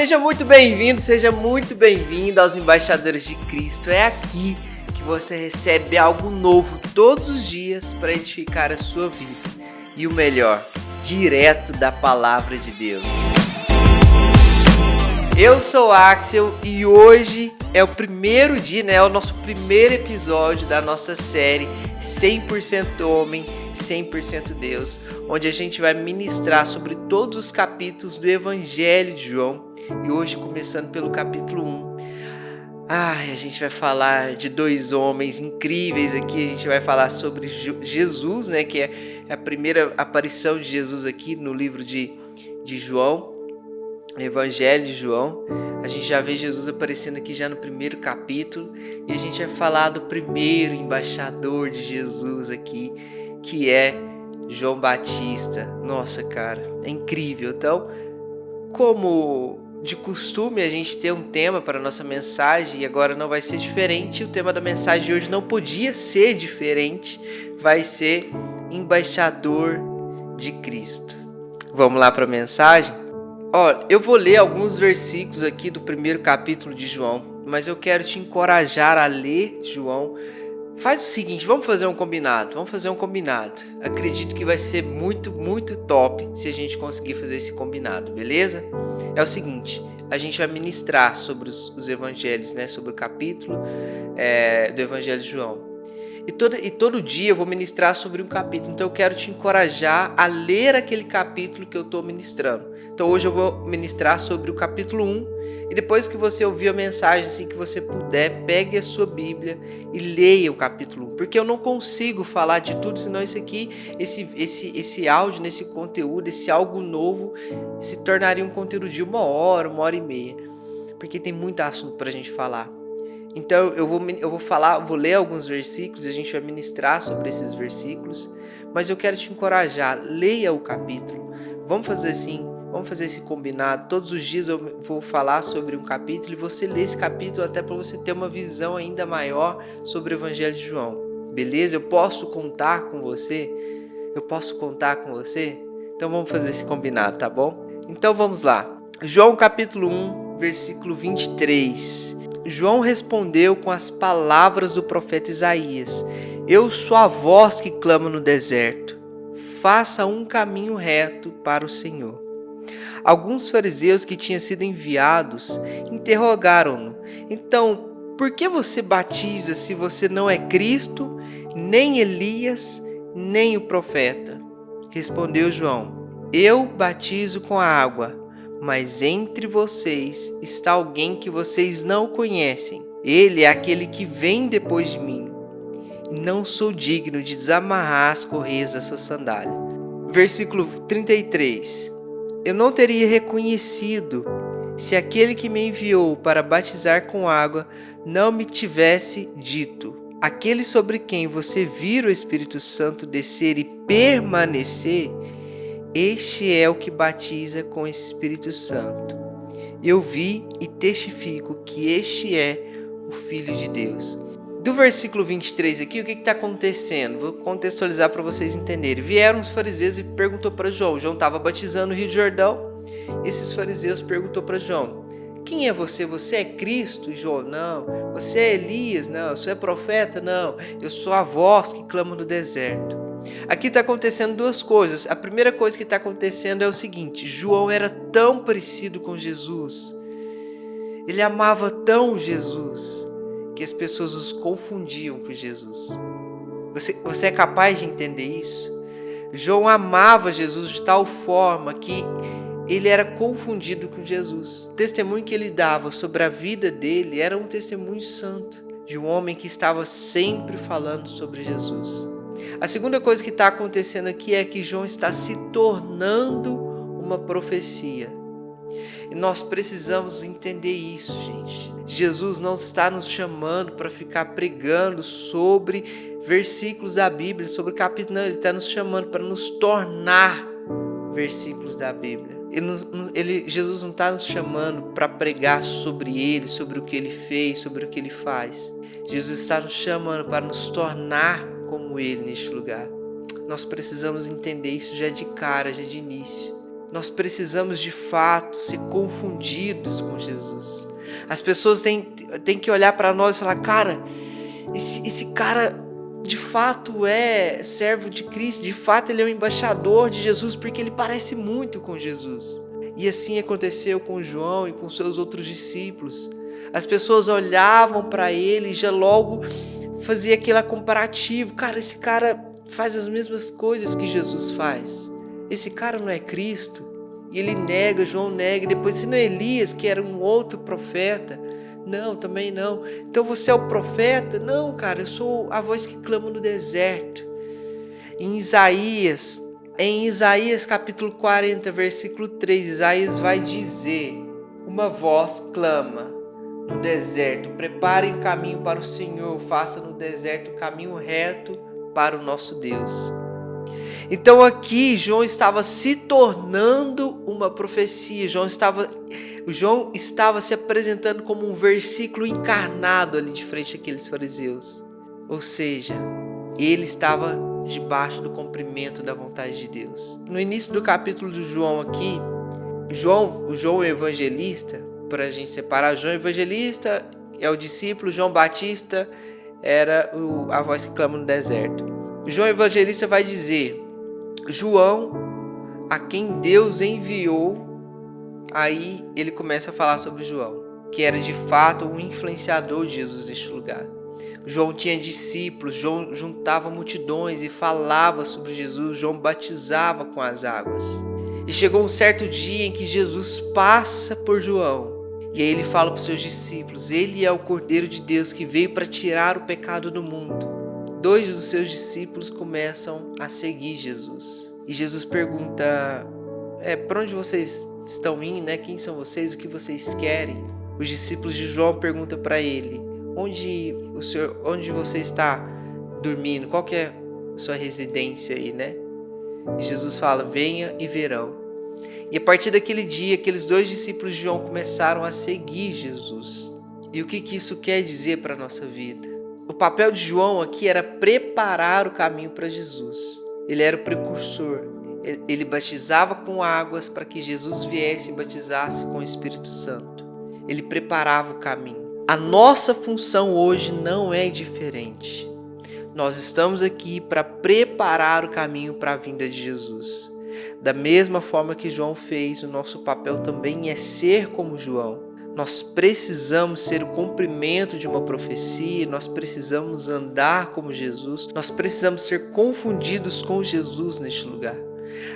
Seja muito bem-vindo, seja muito bem-vindo aos Embaixadores de Cristo. É aqui que você recebe algo novo todos os dias para edificar a sua vida. E o melhor, direto da Palavra de Deus. Eu sou Axel e hoje é o primeiro dia, é o nosso primeiro episódio da nossa série 100% Homem, 100% Deus, onde a gente vai ministrar sobre todos os capítulos do Evangelho de João. E hoje, começando pelo capítulo 1, a gente vai falar de dois homens incríveis aqui. A gente vai falar sobre Jesus, que é a primeira aparição de Jesus aqui no livro de João, Evangelho de João. A gente já vê Jesus aparecendo aqui já no primeiro capítulo. E a gente vai falar do primeiro embaixador de Jesus aqui, que é João Batista. Nossa, cara, é incrível. Então, como de costume, a gente tem um tema para a nossa mensagem e agora não vai ser diferente. O tema da mensagem de hoje não podia ser diferente. Vai ser embaixador de Cristo. Vamos lá para a mensagem? Eu vou ler alguns versículos aqui do primeiro capítulo de João, mas eu quero te encorajar a ler João. Faz o seguinte, vamos fazer um combinado. Acredito que vai ser muito, muito top se a gente conseguir fazer esse combinado, beleza? É o seguinte, a gente vai ministrar sobre os evangelhos, sobre o capítulo do Evangelho de João. E todo dia eu vou ministrar sobre um capítulo, então eu quero te encorajar a ler aquele capítulo que eu estou ministrando. Então hoje eu vou ministrar sobre o capítulo 1, e depois que você ouvir a mensagem, assim que você puder, pegue a sua Bíblia e leia o capítulo 1, porque eu não consigo falar de tudo, senão esse áudio, nesse conteúdo, esse algo novo, se tornaria um conteúdo de 1 hora e meia, porque tem muito assunto para a gente falar. Então eu vou ler alguns versículos e a gente vai ministrar sobre esses versículos, mas eu quero te encorajar, leia o capítulo. Vamos fazer assim, vamos fazer esse combinado. Todos os dias eu vou falar sobre um capítulo e você lê esse capítulo até para você ter uma visão ainda maior sobre o Evangelho de João. Beleza? Eu posso contar com você? Então vamos fazer esse combinado, tá bom? Então vamos lá. João capítulo 1, versículo 23. João respondeu com as palavras do profeta Isaías: Eu sou a voz que clama no deserto. Faça um caminho reto para o Senhor. Alguns fariseus que tinham sido enviados interrogaram-no: Então, por que você batiza se você não é Cristo, nem Elias, nem o profeta? Respondeu João: Eu batizo com a água, mas entre vocês está alguém que vocês não conhecem. Ele é aquele que vem depois de mim. E não sou digno de desamarrar as correias da sua sandália. Versículo 33. Eu não teria reconhecido se aquele que me enviou para batizar com água não me tivesse dito: Aquele sobre quem você vira o Espírito Santo descer e permanecer, este é o que batiza com o Espírito Santo. Eu vi e testifico que este é o Filho de Deus. Do versículo 23 aqui, o que está acontecendo? Vou contextualizar para vocês entenderem. Vieram os fariseus e perguntou para João. João estava batizando no Rio de Jordão. Esses fariseus perguntou para João: Quem é você? Você é Cristo? João: Não. Você é Elias? Não. Você é profeta? Não. Eu sou a voz que clama no deserto. Aqui está acontecendo duas coisas. A primeira coisa que está acontecendo é o seguinte: João era tão parecido com Jesus, ele amava tão Jesus, que as pessoas os confundiam com Jesus. Você é capaz de entender isso? João amava Jesus de tal forma que ele era confundido com Jesus. O testemunho que ele dava sobre a vida dele era um testemunho santo, de um homem que estava sempre falando sobre Jesus. A segunda coisa que está acontecendo aqui é que João está se tornando uma profecia. E nós precisamos entender isso, gente. Jesus não está nos chamando para ficar pregando sobre versículos da Bíblia, sobre capítulo, não. Ele está nos chamando para nos tornar versículos da Bíblia. Jesus não está nos chamando para pregar sobre ele, sobre o que ele fez, sobre o que ele faz. Jesus está nos chamando para nos tornar como ele neste lugar. Nós precisamos entender isso já de cara, já de início. Nós precisamos de fato ser confundidos com Jesus. As pessoas têm que olhar para nós e falar: cara, esse cara de fato é servo de Cristo, de fato ele é um embaixador de Jesus, porque ele parece muito com Jesus. E assim aconteceu com João e com seus outros discípulos. As pessoas olhavam para ele e já logo fazia aquele comparativo: cara, esse cara faz as mesmas coisas que Jesus faz. Esse cara não é Cristo? E ele nega, João nega, e depois: se não é Elias, que era um outro profeta? Não, também não. Então você é o profeta? Não, cara, eu sou a voz que clama no deserto. Em Isaías capítulo 40, versículo 3, Isaías vai dizer: uma voz clama no deserto: preparem o caminho para o Senhor, faça no deserto o caminho reto para o nosso Deus. Então aqui João estava se tornando uma profecia. João estava se apresentando como um versículo encarnado ali de frente àqueles fariseus. Ou seja, ele estava debaixo do cumprimento da vontade de Deus. No início do capítulo de João aqui, João evangelista, para a gente separar, João evangelista é o discípulo, João Batista era a voz que clama no deserto. João evangelista vai dizer: João, a quem Deus enviou. Aí ele começa a falar sobre João, que era de fato um influenciador de Jesus neste lugar. João tinha discípulos, João juntava multidões e falava sobre Jesus, João batizava com as águas. E chegou um certo dia em que Jesus passa por João, e aí ele fala para os seus discípulos: ele é o Cordeiro de Deus que veio para tirar o pecado do mundo. 2 dos seus discípulos começam a seguir Jesus. E Jesus pergunta: para onde vocês estão indo, né? Quem são vocês? O que vocês querem? Os discípulos de João perguntam para ele: onde você está dormindo? Qual que é a sua residência aí, né? E Jesus fala: venha e verão. E a partir daquele dia, aqueles 2 discípulos de João começaram a seguir Jesus. E o que isso quer dizer para a nossa vida? O papel de João aqui era preparar o caminho para Jesus. Ele era o precursor. Ele batizava com águas para que Jesus viesse e batizasse com o Espírito Santo. Ele preparava o caminho. A nossa função hoje não é diferente. Nós estamos aqui para preparar o caminho para a vinda de Jesus. Da mesma forma que João fez, o nosso papel também é ser como João. Nós precisamos ser o cumprimento de uma profecia, nós precisamos andar como Jesus, nós precisamos ser confundidos com Jesus neste lugar.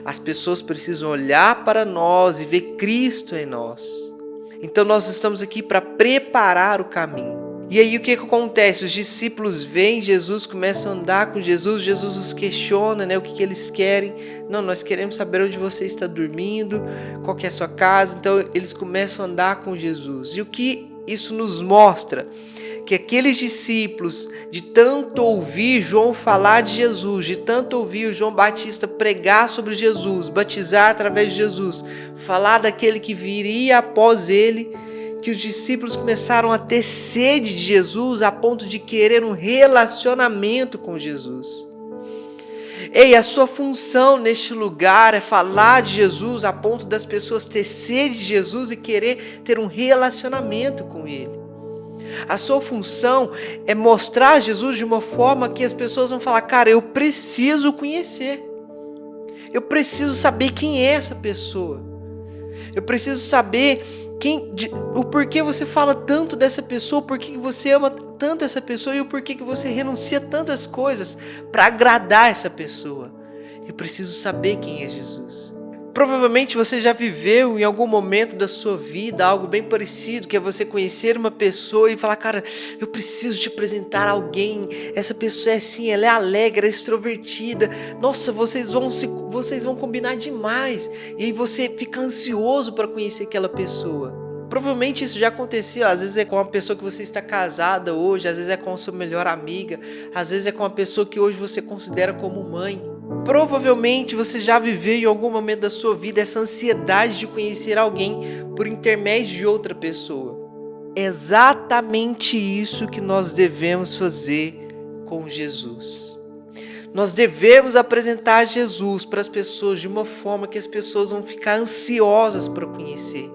As pessoas precisam olhar para nós e ver Cristo em nós. Então nós estamos aqui para preparar o caminho. E aí o que acontece? Os discípulos veem Jesus, começam a andar com Jesus, Jesus os questiona, né, o que eles querem. Não, nós queremos saber onde você está dormindo, qual que é a sua casa. Então eles começam a andar com Jesus. E o que isso nos mostra? Que aqueles discípulos, de tanto ouvir João falar de Jesus, de tanto ouvir o João Batista pregar sobre Jesus, batizar através de Jesus, falar daquele que viria após ele, que os discípulos começaram a ter sede de Jesus a ponto de querer um relacionamento com Jesus. Ei, a sua função neste lugar é falar de Jesus a ponto das pessoas ter sede de Jesus e querer ter um relacionamento com Ele. A sua função é mostrar Jesus de uma forma que as pessoas vão falar: cara, eu preciso conhecer. Eu preciso saber quem é essa pessoa. Eu preciso saber o porquê você fala tanto dessa pessoa, por que você ama tanto essa pessoa e o porquê que você renuncia tantas coisas para agradar essa pessoa. Eu preciso saber quem é Jesus. Provavelmente você já viveu em algum momento da sua vida algo bem parecido, que é você conhecer uma pessoa e falar: cara, eu preciso te apresentar alguém, essa pessoa é assim, ela é alegre, ela é extrovertida, nossa, vocês vão combinar demais, e aí você fica ansioso para conhecer aquela pessoa. Provavelmente isso já aconteceu, às vezes é com uma pessoa que você está casada hoje, às vezes é com a sua melhor amiga, às vezes é com uma pessoa que hoje você considera como mãe. Provavelmente você já viveu em algum momento da sua vida essa ansiedade de conhecer alguém por intermédio de outra pessoa. É exatamente isso que nós devemos fazer com Jesus. Nós devemos apresentar Jesus para as pessoas de uma forma que as pessoas vão ficar ansiosas para conhecer,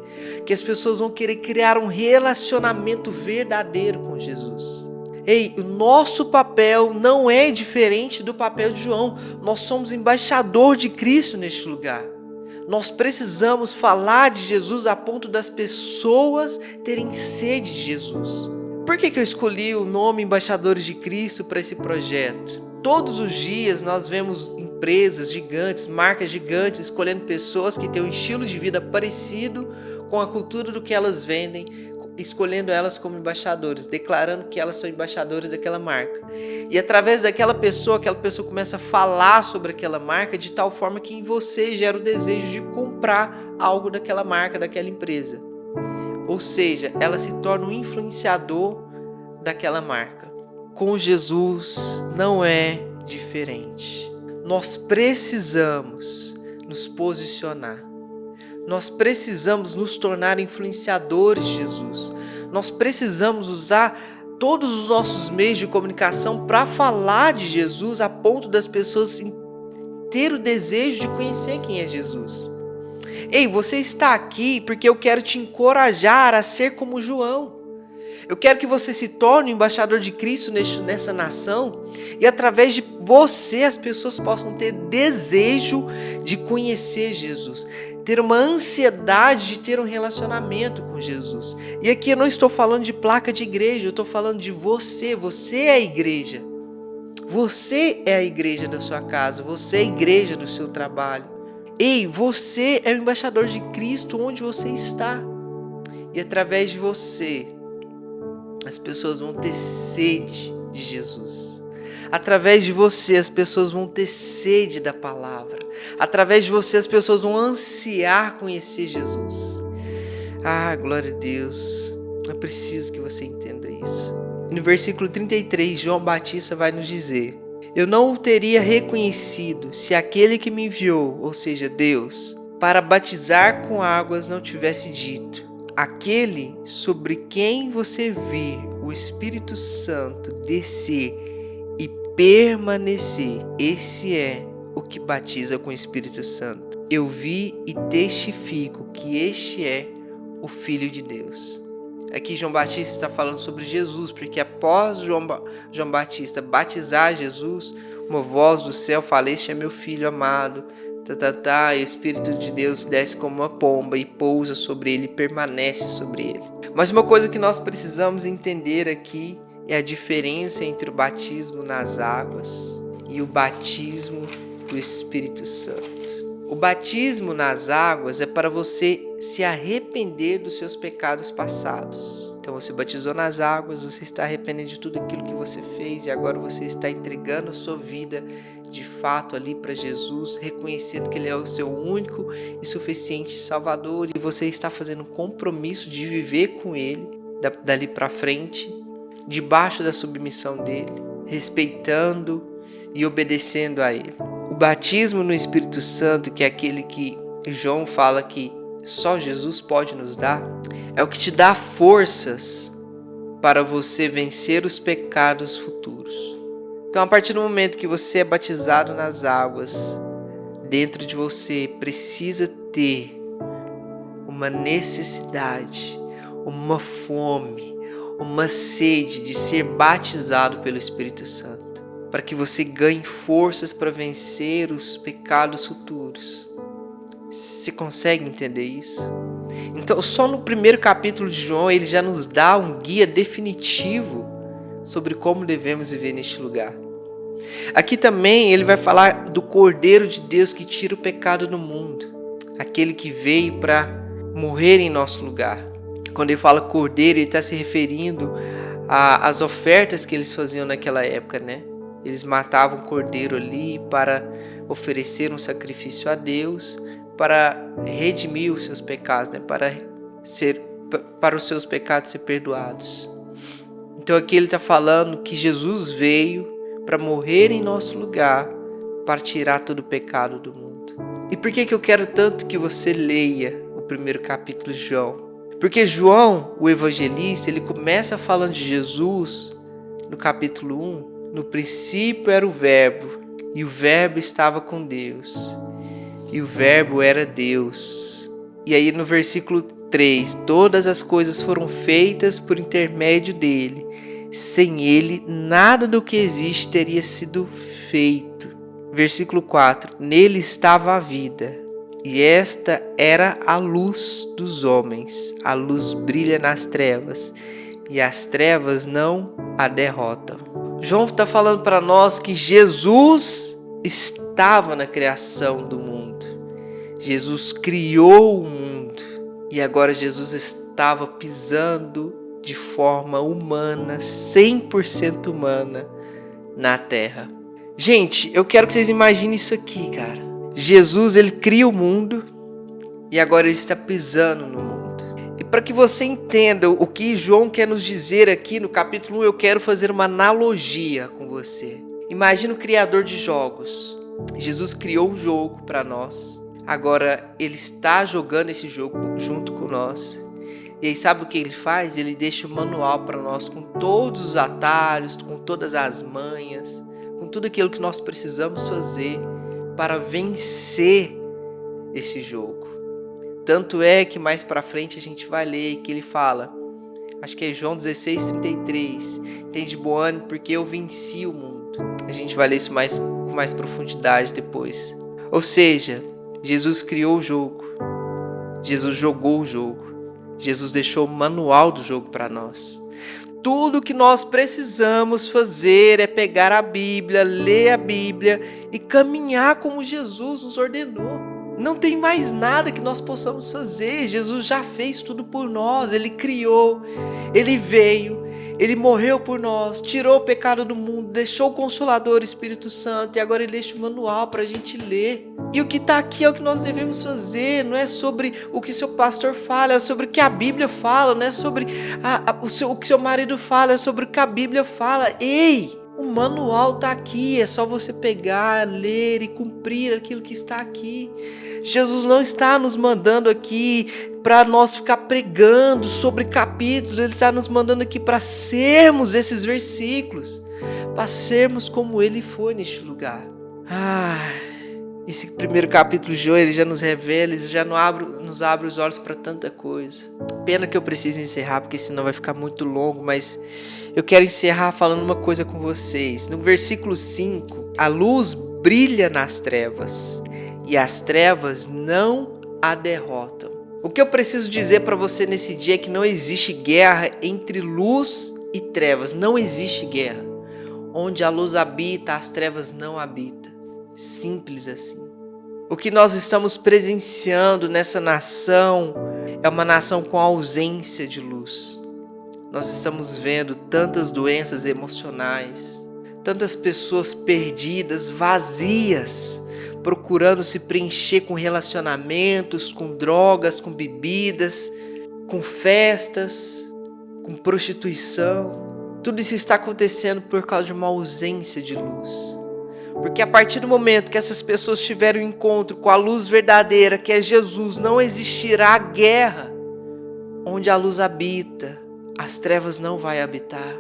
que as pessoas vão querer criar um relacionamento verdadeiro com Jesus. Ei, o nosso papel não é diferente do papel de João. Nós somos embaixador de Cristo neste lugar. Nós precisamos falar de Jesus a ponto das pessoas terem sede de Jesus. Por que eu escolhi o nome Embaixadores de Cristo para esse projeto? Todos os dias nós vemos empresas gigantes, marcas gigantes, escolhendo pessoas que têm um estilo de vida parecido com a cultura do que elas vendem, escolhendo elas como embaixadores, declarando que elas são embaixadores daquela marca. E através daquela pessoa, aquela pessoa começa a falar sobre aquela marca de tal forma que em você gera o desejo de comprar algo daquela marca, daquela empresa. Ou seja, ela se torna um influenciador daquela marca. Com Jesus não é diferente. Nós precisamos nos posicionar. Nós precisamos nos tornar influenciadores de Jesus. Nós precisamos usar todos os nossos meios de comunicação para falar de Jesus a ponto das pessoas ter o desejo de conhecer quem é Jesus. Ei, você está aqui porque eu quero te encorajar a ser como João. Eu quero que você se torne um embaixador de Cristo nessa nação e através de você as pessoas possam ter desejo de conhecer Jesus, ter uma ansiedade de ter um relacionamento com Jesus. E aqui eu não estou falando de placa de igreja, eu estou falando de você. Você é a igreja. Você é a igreja da sua casa, você é a igreja do seu trabalho. Ei, você é o embaixador de Cristo onde você está. E através de você, as pessoas vão ter sede de Jesus. Através de você, as pessoas vão ter sede da palavra. Através de você, as pessoas vão ansiar conhecer Jesus. Ah, glória a Deus. Eu preciso que você entenda isso. No versículo 33, João Batista vai nos dizer: eu não o teria reconhecido se aquele que me enviou, ou seja, Deus, para batizar com águas não tivesse dito: aquele sobre quem você vê o Espírito Santo descer e permanecer, esse é o que batiza com o Espírito Santo. Eu vi e testifico que este é o Filho de Deus. Aqui João Batista está falando sobre Jesus, porque após João Batista batizar Jesus, uma voz do céu fala: este é meu filho amado, e o Espírito de Deus desce como uma pomba e pousa sobre ele e permanece sobre ele. Mas uma coisa que nós precisamos entender aqui é a diferença entre o batismo nas águas e o batismo do Espírito Santo. O batismo nas águas é para você se arrepender dos seus pecados passados. Então você batizou nas águas, você está arrependendo de tudo aquilo que você fez e agora você está entregando a sua vida de fato ali para Jesus, reconhecendo que Ele é o seu único e suficiente Salvador e você está fazendo um compromisso de viver com Ele dali para frente, debaixo da submissão dEle, respeitando e obedecendo a Ele. O batismo no Espírito Santo, que é aquele que João fala que só Jesus pode nos dar, é o que te dá forças para você vencer os pecados futuros. Então, a partir do momento que você é batizado nas águas, dentro de você precisa ter uma necessidade, uma fome, uma sede de ser batizado pelo Espírito Santo, para que você ganhe forças para vencer os pecados futuros. Você consegue entender isso? Então, só no primeiro capítulo de João, ele já nos dá um guia definitivo sobre como devemos viver neste lugar. Aqui também ele vai falar do Cordeiro de Deus que tira o pecado do mundo, aquele que veio para morrer em nosso lugar. Quando ele fala Cordeiro, ele está se referindo às ofertas que eles faziam naquela época, né? Eles matavam o cordeiro ali para oferecer um sacrifício a Deus, para redimir os seus pecados, né? Para os seus pecados ser perdoados. Então aqui ele está falando que Jesus veio para morrer em nosso lugar, para tirar todo o pecado do mundo. E por que eu quero tanto que você leia o primeiro capítulo de João? Porque João, o evangelista, ele começa falando de Jesus no capítulo 1. No princípio era o verbo, e o Verbo estava com Deus, e o Verbo era Deus. E aí no versículo 3, todas as coisas foram feitas por intermédio dele. Sem ele, nada do que existe teria sido feito. Versículo 4, nele estava a vida, e esta era a luz dos homens. A luz brilha nas trevas, e as trevas não a derrotam. João está falando para nós que Jesus estava na criação do mundo. Jesus criou o mundo e agora Jesus estava pisando de forma humana, 100% humana, na terra. Gente, eu quero que vocês imaginem isso aqui, cara. Jesus, ele cria o mundo e agora ele está pisando no mundo. E para que você entenda o que João quer nos dizer aqui no capítulo 1, eu quero fazer uma analogia com você. Imagina o criador de jogos. Jesus criou o jogo para nós. Agora ele está jogando esse jogo junto com nós. E aí sabe o que ele faz? Ele deixa o manual para nós com todos os atalhos, com todas as manhas, com tudo aquilo que nós precisamos fazer para vencer esse jogo. Tanto é que mais para frente a gente vai ler que ele fala, acho que é João 16:33, tende bom ânimo porque eu venci o mundo. A gente vai ler isso com mais profundidade depois. Ou seja, Jesus criou o jogo, Jesus jogou o jogo, Jesus deixou o manual do jogo para nós. Tudo que nós precisamos fazer é pegar a Bíblia, ler a Bíblia e caminhar como Jesus nos ordenou. Não tem mais nada que nós possamos fazer. Jesus já fez tudo por nós. Ele criou, Ele veio, Ele morreu por nós, tirou o pecado do mundo, deixou o Consolador, o Espírito Santo, e agora Ele deixa o manual para a gente ler. E o que está aqui é o que nós devemos fazer, não é sobre o que seu pastor fala, é sobre o que a Bíblia fala, não é sobre o que seu marido fala, é sobre o que a Bíblia fala. Ei! O manual está aqui, é só você pegar, ler e cumprir aquilo que está aqui. Jesus não está nos mandando aqui para nós ficar pregando sobre capítulos, Ele está nos mandando aqui para sermos esses versículos, para sermos como Ele foi neste lugar. Esse primeiro capítulo de João, ele já nos revela, ele já nos abre os olhos para tanta coisa. Pena que eu preciso encerrar, porque senão vai ficar muito longo, mas eu quero encerrar falando uma coisa com vocês. No versículo 5, a luz brilha nas trevas e as trevas não a derrotam. O que eu preciso dizer para você nesse dia é que não existe guerra entre luz e trevas. Não existe guerra. Onde a luz habita, as trevas não habitam. Simples assim. O que nós estamos presenciando nessa nação é uma nação com ausência de luz. Nós estamos vendo tantas doenças emocionais, tantas pessoas perdidas, vazias, procurando se preencher com relacionamentos, com drogas, com bebidas, com festas, com prostituição. Tudo isso está acontecendo por causa de uma ausência de luz. Porque a partir do momento que essas pessoas tiverem um encontro com a luz verdadeira, que é Jesus, não existirá guerra. Onde a luz habita, as trevas não vão habitar.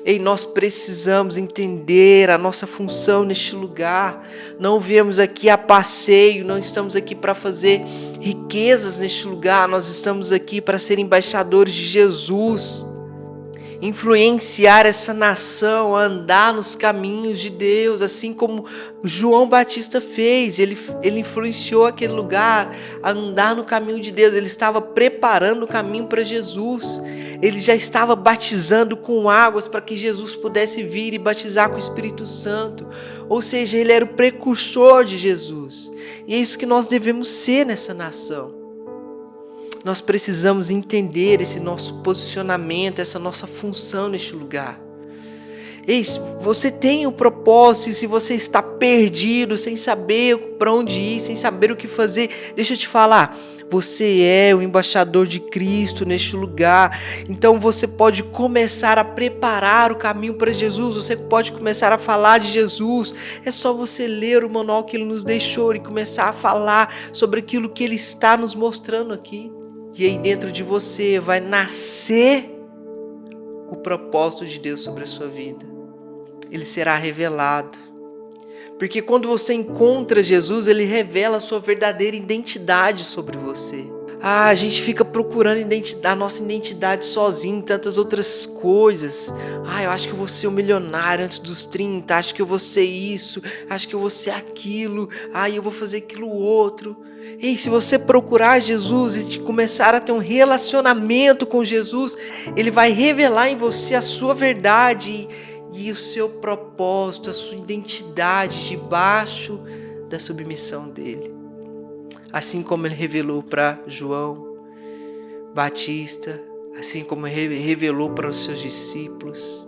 E nós precisamos entender a nossa função neste lugar. Não viemos aqui a passeio, não estamos aqui para fazer riquezas neste lugar. Nós estamos aqui para ser embaixadores de Jesus. Influenciar essa nação a andar nos caminhos de Deus, assim como João Batista fez. Ele influenciou aquele lugar a andar no caminho de Deus. Ele estava preparando o caminho para Jesus. Ele já estava batizando com águas para que Jesus pudesse vir e batizar com o Espírito Santo. Ou seja, ele era o precursor de Jesus. E é isso que nós devemos ser nessa nação. Nós precisamos entender esse nosso posicionamento, essa nossa função neste lugar. Ei, se você tem um propósito, se você está perdido, sem saber para onde ir, sem saber o que fazer, deixa eu te falar, você é o embaixador de Cristo neste lugar. Então você pode começar a preparar o caminho para Jesus, você pode começar a falar de Jesus. É só você ler o manual que Ele nos deixou e começar a falar sobre aquilo que Ele está nos mostrando aqui. E aí dentro de você vai nascer o propósito de Deus sobre a sua vida. Ele será revelado. Porque quando você encontra Jesus, ele revela a sua verdadeira identidade sobre você. A gente fica procurando a nossa identidade sozinho em tantas outras coisas. Eu acho que eu vou ser um milionário antes dos 30, acho que eu vou ser isso, acho que eu vou ser aquilo, eu vou fazer aquilo outro. Ei, se você procurar Jesus e começar a ter um relacionamento com Jesus, ele vai revelar em você a sua verdade e o seu propósito, a sua identidade debaixo da submissão dele. Assim como ele revelou para João Batista, assim como ele revelou para os seus discípulos.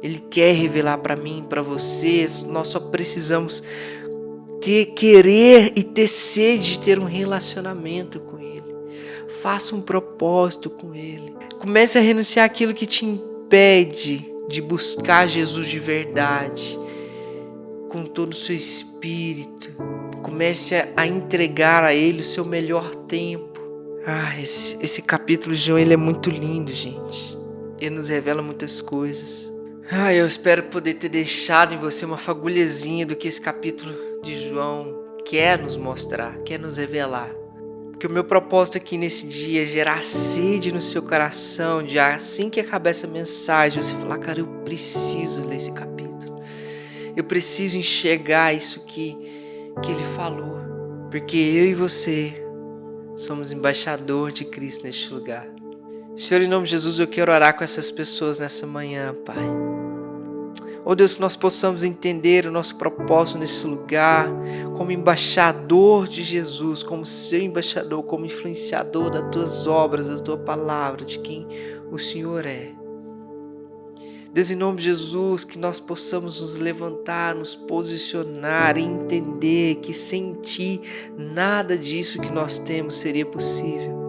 Ele quer revelar para mim, para você. Nós só precisamos querer e ter sede de ter um relacionamento com Ele. Faça um propósito com Ele. Comece a renunciar àquilo que te impede de buscar Jesus de verdade, com todo o seu espírito. Comece a entregar a Ele o seu melhor tempo. Esse capítulo de João, ele é muito lindo, gente. Ele nos revela muitas coisas. Eu espero poder ter deixado em você uma fagulhazinha do que esse capítulo de João quer nos mostrar, quer nos revelar. Porque o meu propósito aqui nesse dia é gerar sede no seu coração, de assim que acabar essa mensagem, você falar, cara, eu preciso ler esse capítulo. Eu preciso enxergar isso que ele falou. Porque eu e você somos embaixador de Cristo neste lugar. Senhor, em nome de Jesus, eu quero orar com essas pessoas nessa manhã, Pai. Deus, que nós possamos entender o nosso propósito nesse lugar, como embaixador de Jesus, como seu embaixador, como influenciador das tuas obras, da tua palavra, de quem o Senhor é. Deus, em nome de Jesus, que nós possamos nos levantar, nos posicionar e entender que sem Ti nada disso que nós temos seria possível.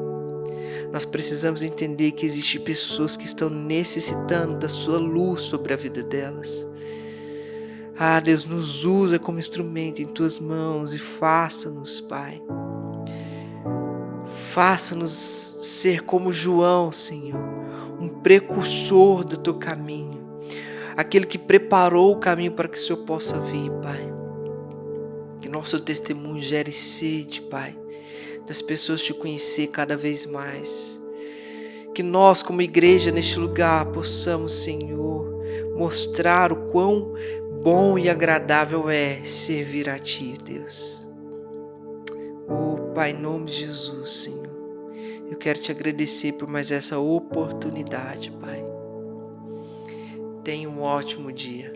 Nós precisamos entender que existem pessoas que estão necessitando da Sua luz sobre a vida delas. Deus, nos usa como instrumento em Tuas mãos e faça-nos, Pai. Faça-nos ser como João, Senhor, um precursor do Teu caminho, aquele que preparou o caminho para que o Senhor possa vir, Pai. Que nosso testemunho gere sede, Pai, das pessoas Te conhecer cada vez mais. Que nós, como igreja neste lugar, possamos, Senhor, mostrar o quão bom e agradável é servir a Ti, Deus. Pai, em nome de Jesus, Senhor, eu quero Te agradecer por mais essa oportunidade, Pai. Tenha um ótimo dia.